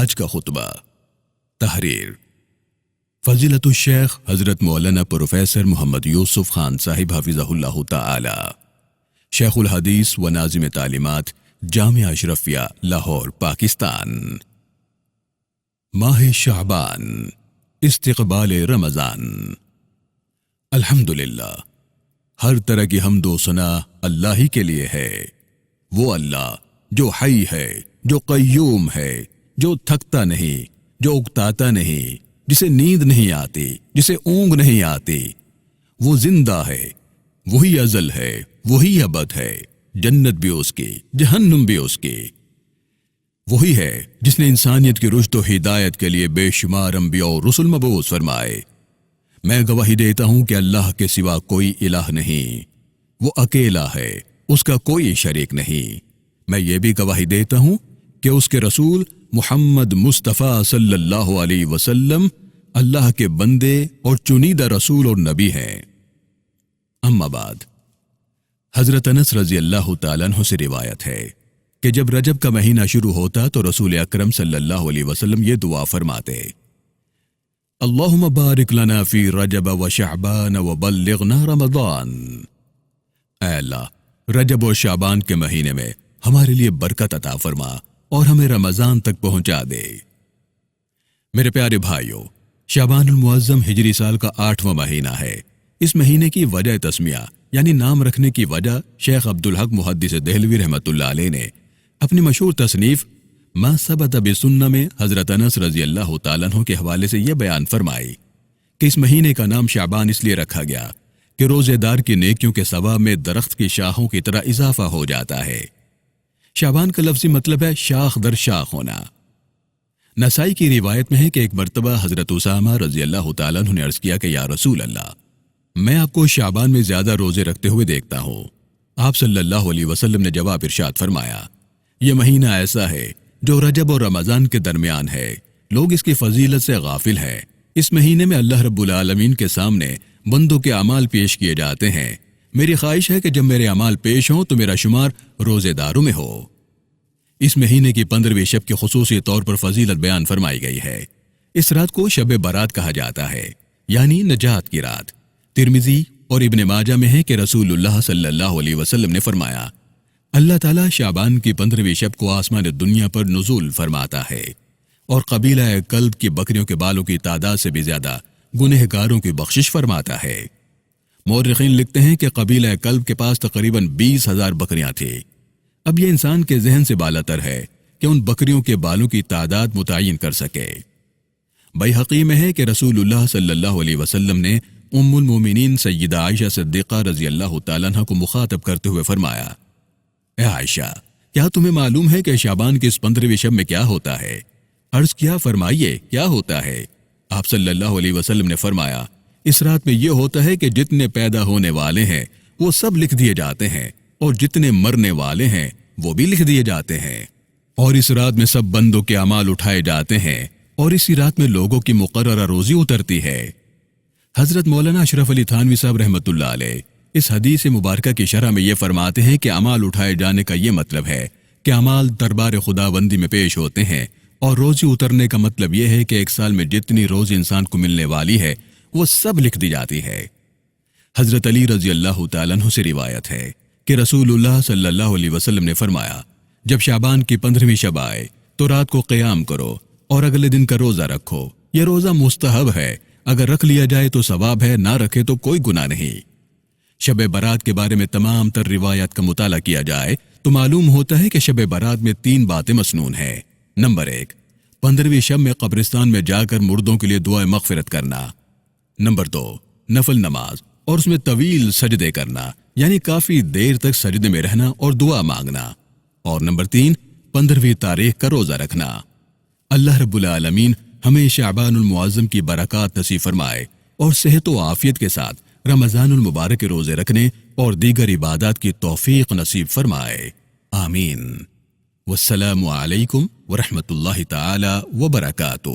آج کا خطبہ. تحریر فضیلت الشیخ حضرت مولانا پروفیسر محمد یوسف خان صاحب حفظہ اللہ تعالی، شیخ الحدیث و ناظم تعلیمات جامعہ اشرفیہ لاہور پاکستان. ماہ شعبان، استقبال رمضان. الحمدللہ، ہر طرح کی حمد و ثنا اللہ ہی کے لیے ہے. وہ اللہ جو حی ہے، جو قیوم ہے، جو تھکتا نہیں، جو اکتاتا نہیں، جسے نیند نہیں آتی، جسے اونگ نہیں آتی. وہ زندہ ہے، وہی ازل ہے، وہی ابد ہے. جنت بھی اس کی، جہنم بھی اس کی. وہی ہے جس نے انسانیت کی رشد و ہدایت کے لیے بے شمار انبیاء اور رسل مبعوث فرمائے. میں گواہی دیتا ہوں کہ اللہ کے سوا کوئی الہ نہیں. وہ اکیلا ہے، اس کا کوئی شریک نہیں. میں یہ بھی گواہی دیتا ہوں کہ اس کے رسول محمد مصطفیٰ صلی اللہ علیہ وسلم اللہ کے بندے اور چنیدہ رسول اور نبی ہیں. اما بعد، حضرت انس رضی اللہ تعالیٰ عنہ سے روایت ہے کہ جب رجب کا مہینہ شروع ہوتا تو رسول اکرم صلی اللہ علیہ وسلم یہ دعا فرماتے: اللہم بارک لنا فی رجب و شعبان و بلغنا رمضان. اے اللہ، رجب اور شعبان کے مہینے میں ہمارے لیے برکت عطا فرما اور ہمیں رمضان تک پہنچا دے. میرے پیارے بھائیوں، شعبان المعظم ہجری سال کا 8واں مہینہ ہے. اس مہینے کی وجہ تسمیہ یعنی نام رکھنے کی وجہ شیخ عبدالحق محدث دہلوی رحمۃ اللہ علیہ نے اپنی مشہور تصنیف ما ثبت بسنہ میں حضرت انس رضی اللہ تعالیٰ عنہ کے حوالے سے یہ بیان فرمائی کہ اس مہینے کا نام شعبان اس لیے رکھا گیا کہ روزے دار کی نیکیوں کے ثواب میں درخت کی شاخوں کی طرح اضافہ ہو جاتا ہے. شعبان کا لفظی مطلب ہے شاخ در شاخ ہونا. نسائی کی روایت میں ہے کہ ایک مرتبہ حضرت اسامہ رضی اللہ تعالیٰ عنہ نے عرض کیا کہ یا رسول اللہ، میں آپ کو شعبان میں زیادہ روزے رکھتے ہوئے دیکھتا ہوں. آپ صلی اللہ علیہ وسلم نے جواب ارشاد فرمایا: یہ مہینہ ایسا ہے جو رجب اور رمضان کے درمیان ہے. لوگ اس کی فضیلت سے غافل ہیں. اس مہینے میں اللہ رب العالمین کے سامنے بندوں کے اعمال پیش کیے جاتے ہیں. میری خواہش ہے کہ جب میرے اعمال پیش ہوں تو میرا شمار روزے داروں میں ہو. اس مہینے کی 15ویں شب کی خصوصی طور پر فضیلت بیان فرمائی گئی ہے. اس رات کو شب برات کہا جاتا ہے، یعنی نجات کی رات. ترمذی اور ابن ماجہ میں ہے کہ رسول اللہ صلی اللہ علیہ وسلم نے فرمایا: اللہ تعالیٰ شعبان کی 15ویں شب کو آسمان دنیا پر نزول فرماتا ہے اور قبیلہ کلب کی بکریوں کے بالوں کی تعداد سے بھی زیادہ گنہگاروں کی بخشش فرماتا ہے. مورخین لکھتے ہیں کہ قبیلہ کلب کے پاس تقریباً 20,000 بکریاں تھیں. اب یہ انسان کے ذہن سے بالاتر ہے کہ ان بکریوں کے بالوں کی تعداد متعین کر سکے. بیہقی میں ہے کہ رسول اللہ صلی اللہ علیہ وسلم نے ام المومنین سیدہ عائشہ صدیقہ رضی اللہ تعالیٰ عنہ کو مخاطب کرتے ہوئے فرمایا: اے عائشہ، کیا تمہیں معلوم ہے کہ شعبان کی اس 15ویں شب میں کیا ہوتا ہے؟ عرض کیا، فرمائیے کیا ہوتا ہے؟ آپ صلی اللہ علیہ وسلم نے فرمایا: اس رات میں یہ ہوتا ہے کہ جتنے پیدا ہونے والے ہیں وہ سب لکھ دیے جاتے ہیں اور جتنے مرنے والے ہیں وہ بھی لکھ دیے جاتے ہیں. اور اس رات میں سب بندوں کے اعمال اٹھائے جاتے ہیں اور اسی رات میں لوگوں کی مقررہ روزی اترتی ہے. حضرت مولانا اشرف علی تھانوی صاحب رحمۃ اللہ علیہ اس حدیث مبارکہ کی شرح میں یہ فرماتے ہیں کہ اعمال اٹھائے جانے کا یہ مطلب ہے کہ اعمال دربار خداوندی میں پیش ہوتے ہیں، اور روزی اترنے کا مطلب یہ ہے کہ ایک سال میں جتنی روزی انسان کو ملنے والی ہے وہ سب لکھ دی جاتی ہے. حضرت علی رضی اللہ تعالیٰ عنہ سے روایت ہے کہ رسول اللہ صلی اللہ علیہ وسلم نے فرمایا: جب شعبان کی 15ویں شب آئے تو رات کو قیام کرو اور اگلے دن کا روزہ رکھو. یہ روزہ مستحب ہے، اگر رکھ لیا جائے تو ثواب ہے، نہ رکھے تو کوئی گناہ نہیں. شب برات کے بارے میں تمام تر روایات کا مطالعہ کیا جائے تو معلوم ہوتا ہے کہ شب برات میں 3 باتیں مسنون ہیں. نمبر 1، 15ویں شب میں قبرستان میں جا کر مردوں کے لیے دعائے مغفرت کرنا. نمبر 2، نفل نماز اور اس میں طویل سجدے کرنا، یعنی کافی دیر تک سجدے میں رہنا اور دعا مانگنا. اور نمبر 3، 15ویں تاریخ کا روزہ رکھنا. اللہ رب العالمین ہمیں شعبان المعظم کی برکات نصیب فرمائے اور صحت و عافیت کے ساتھ رمضان المبارک کے روزے رکھنے اور دیگر عبادات کی توفیق نصیب فرمائے. آمین. والسلام علیکم ورحمۃ اللہ تعالی وبرکاتہ.